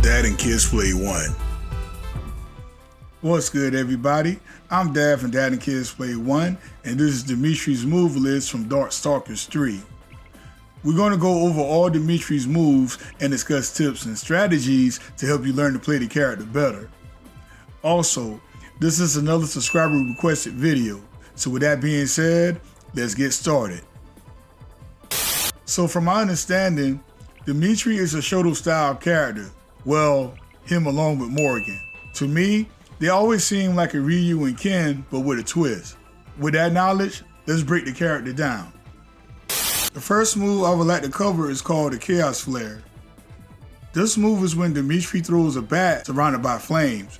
Dad and Kids Play 1. What's good, everybody? I'm Dad from Dad and Kids Play 1, and this is Dimitri's move list from Darkstalkers 3. We're going to go over all Dimitri's moves and discuss tips and strategies to help you learn to play the character better. Also, this is another subscriber requested video, so with that being said, let's get started. So from my understanding, Demitri is a shoto style character. Well, him along with Morrigan. To me, they always seem like a Ryu and Ken, but with a twist. With that knowledge, let's break the character down. The first move I would like to cover is called the Chaos Flare. This move is when Demitri throws a bat surrounded by flames.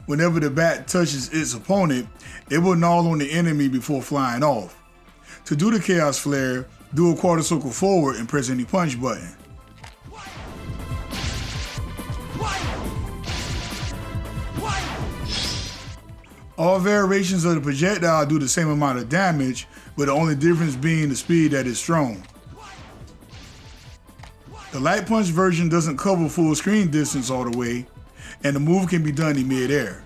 Whenever the bat touches its opponent, it will gnaw on the enemy before flying off. To do the Chaos Flare, do a quarter circle forward and press any punch button. All variations of the projectile do the same amount of damage, with the only difference being the speed that it's thrown. The light punch version doesn't cover full screen distance all the way, and the move can be done in mid-air.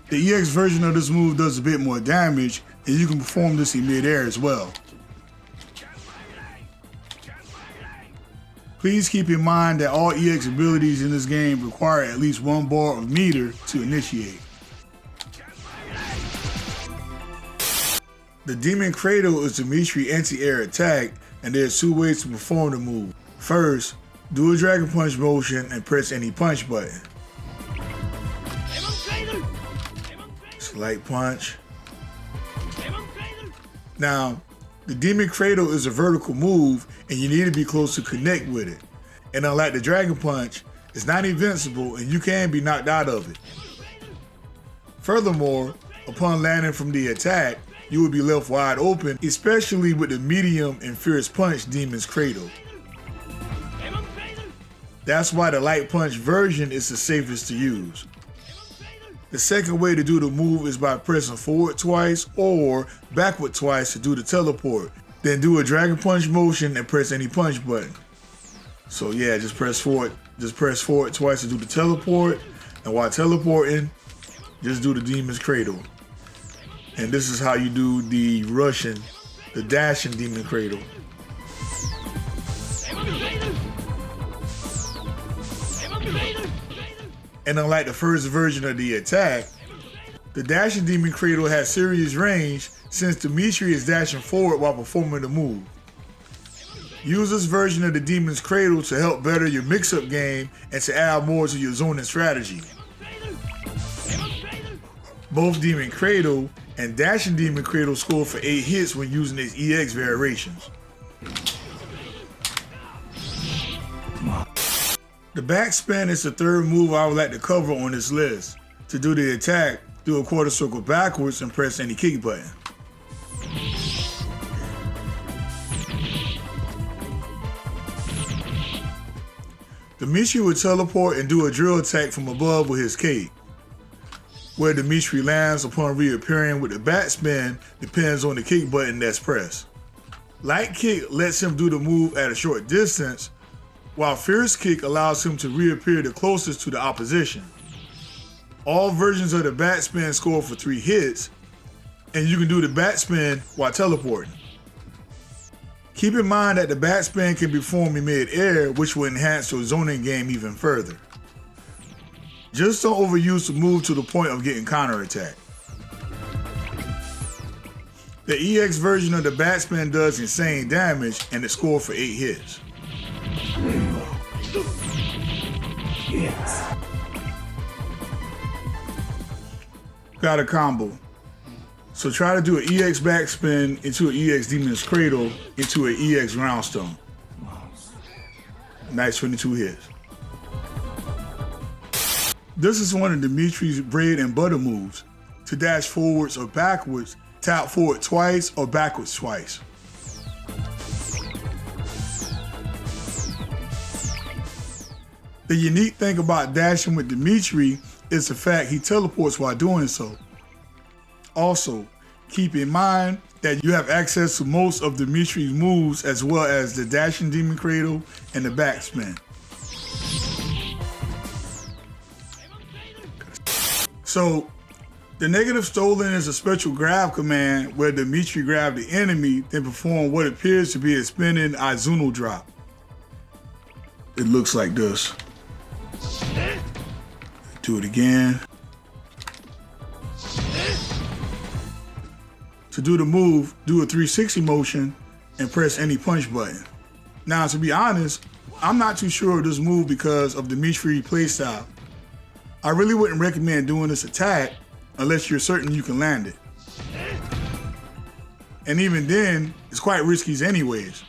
The EX version of this move does a bit more damage, and you can perform this in mid-air as well. Please keep in mind that all EX abilities in this game require at least one bar of meter to initiate. The Demon Cradle is Demitri anti-air attack, and there's two ways to perform the move. First, do a Dragon Punch motion and press any punch button. Light punch. Now, the Demon Cradle is a vertical move and you need to be close to connect with it. And unlike the Dragon Punch, it's not invincible and you can be knocked out of it. Furthermore, upon landing from the attack, you will be left wide open, especially with the medium and fierce punch Demon's Cradle. That's why the light punch version is the safest to use. The second way to do the move is by pressing forward twice or backward twice to do the teleport. Then do a Dragon Punch motion and press any punch button. So yeah, just press forward twice to do the teleport, and while teleporting, just do the Demon's Cradle. And this is how you do the dashing Demon Cradle. And unlike the first version of the attack, the dashing Demon Cradle has serious range since Demitri is dashing forward while performing the move. Use this version of the Demon's Cradle to help better your mix-up game and to add more to your zoning strategy. Both Demon Cradle and dashing Demon Cradle score for 8 hits when using its EX variations. The backspin is the third move I would like to cover on this list. To do the attack, do a quarter circle backwards and press any kick button. Demitri will teleport and do a drill attack from above with his cape. Where Demitri lands upon reappearing with the backspin depends on the kick button that's pressed. Light kick lets him do the move at a short distance, while fierce kick allows him to reappear the closest to the opposition. All versions of the backspin score for 3 hits, and you can do the backspin while teleporting. Keep in mind that the backspin can be performed in mid-air, which will enhance your zoning game even further. Just don't overuse the move to the point of getting counterattacked. The EX version of the backspin does insane damage, and it scores for 8 hits. Yes. Got a combo. So try to do an EX backspin into an EX Demon's Cradle into an EX Roundstone. Nice 22 hits. This is one of Dimitri's bread and butter moves. To dash forwards or backwards, tap forward twice or backwards twice. The unique thing about dashing with Demitri is the fact he teleports while doing so. Also, keep in mind that you have access to most of Demitri's moves as well as the dashing demon cradle and the backspin. So, the negative stolen is a special grab command where Demitri grabs the enemy, then perform what appears to be a spinning Izuno drop. It looks like this. Do it again. To do the move, do a 360 motion and press any punch button. Now, to be honest, I'm not too sure of this move because of Demitri's playstyle. I really wouldn't recommend doing this attack unless you're certain you can land it. And even then, it's quite risky anyways.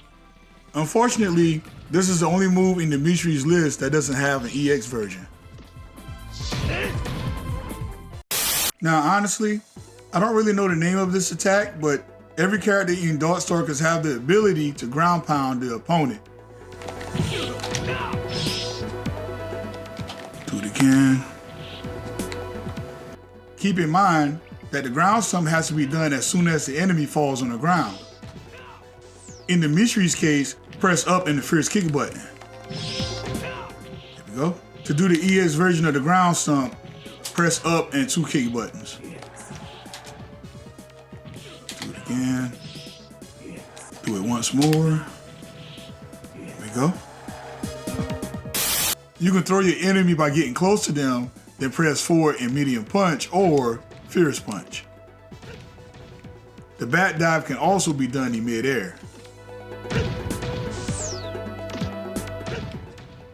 Unfortunately, this is the only move in Demitri's list that doesn't have an EX version. Now, honestly, I don't really know the name of this attack, but every character in Darkstalkers have the ability to ground pound the opponent. Do it again. Keep in mind that the ground stomp has to be done as soon as the enemy falls on the ground. In Demitri's case, press up and the fierce kick button. There we go. To do the EX version of the ground stomp, press up and 2 kick buttons. Do it again. Do it once more. There we go. You can throw your enemy by getting close to them, then press forward and medium punch or fierce punch. The back dive can also be done in midair.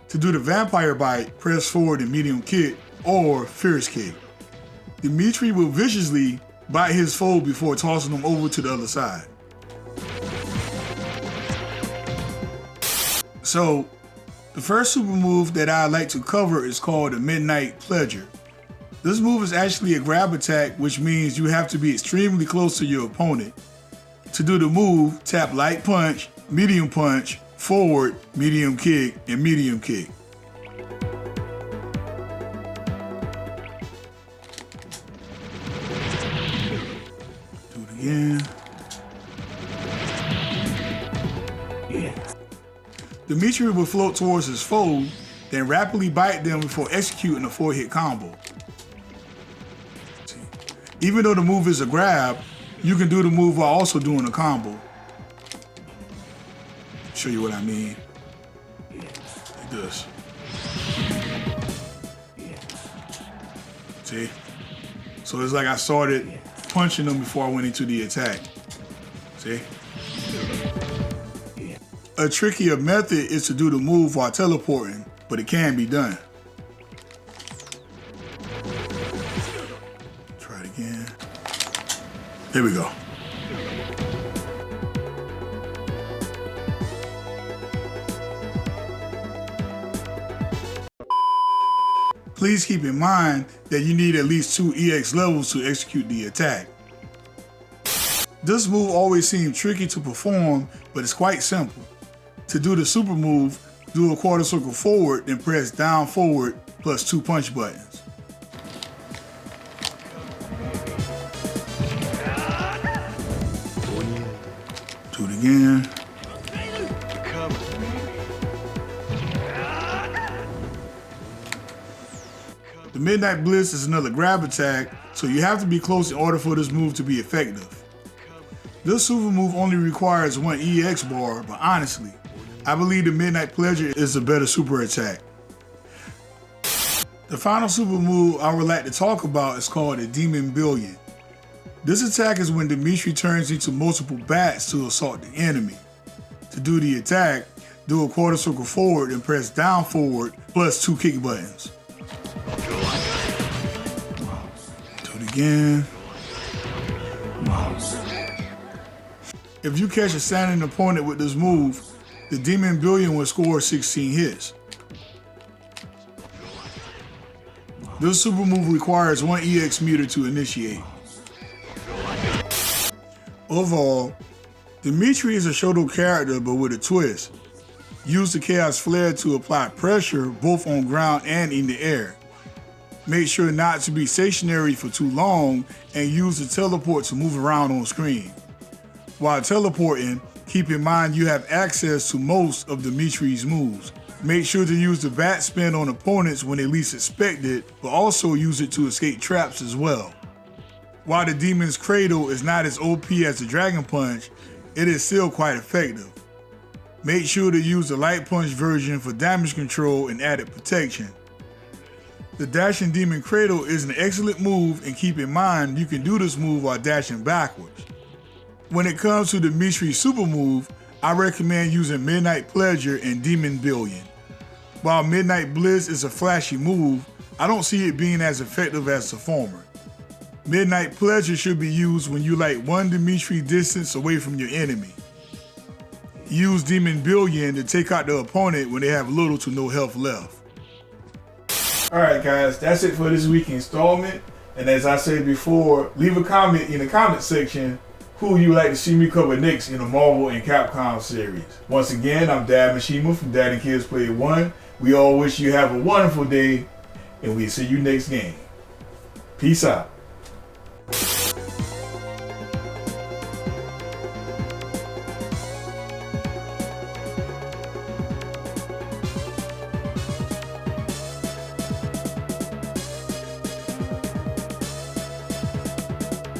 To do the vampire bite, press forward and medium kick or fierce kick. Demitri will viciously bite his foe before tossing them over to the other side. So, the first super move that I'd like to cover is called the Midnight Pleasure. This move is actually a grab attack, which means you have to be extremely close to your opponent. To do the move, tap light punch, medium punch, forward, medium kick, and medium kick. Do it again. Demitri will float towards his foe, then rapidly bite them before executing a 4-hit combo. Even though the move is a grab, you can do the move while also doing a combo. Show you what I mean. Like this. See? So it's like I started punching them before I went into the attack. See? A trickier method is to do the move while teleporting, but it can be done. Try it again. There we go. Please keep in mind that you need at least 2 EX levels to execute the attack. This move always seems tricky to perform, but it's quite simple. To do the super move, do a quarter circle forward, then press down forward plus 2 punch buttons. Do it again. The Midnight Bliss is another grab attack, so you have to be close in order for this move to be effective. This super move only requires 1 EX bar, but honestly, I believe the Midnight Pleasure is a better super attack. The final super move I would like to talk about is called the Demon Billion. This attack is when Demitri turns into multiple bats to assault the enemy. To do the attack, do a quarter circle forward and press down forward plus 2 kick buttons. Do it again. If you catch a standing opponent with this move, the Demon Billion will score 16 hits. This super move requires 1 EX meter to initiate. Overall, Demitri is a shoto character but with a twist. Use the Chaos Flare to apply pressure both on ground and in the air. Make sure not to be stationary for too long and use the teleport to move around on screen. While teleporting, keep in mind you have access to most of Demitri's moves. Make sure to use the bat spin on opponents when they least expect it, but also use it to escape traps as well. While the demon's Cradle is not as OP as the Dragon Punch, it is still quite effective. Make sure to use the Light Punch version for damage control and added protection. The dashing demon Cradle is an excellent move, and keep in mind you can do this move while dashing backwards. When it comes to Demitri's super move, I recommend using Midnight Pleasure and Demon Billion. While Midnight Bliss is a flashy move, I don't see it being as effective as the former. Midnight Pleasure should be used when you light one Demitri distance away from your enemy. Use Demon Billion to take out the opponent when they have little to no health left. Alright guys, that's it for this week's installment. And as I said before, leave a comment in the comment section who you would like to see me cover next in the Marvel and Capcom series. Once again, I'm Dad Mishima from Dad and Kids Play 1. We all wish you have a wonderful day, and we'll see you next game. Peace out.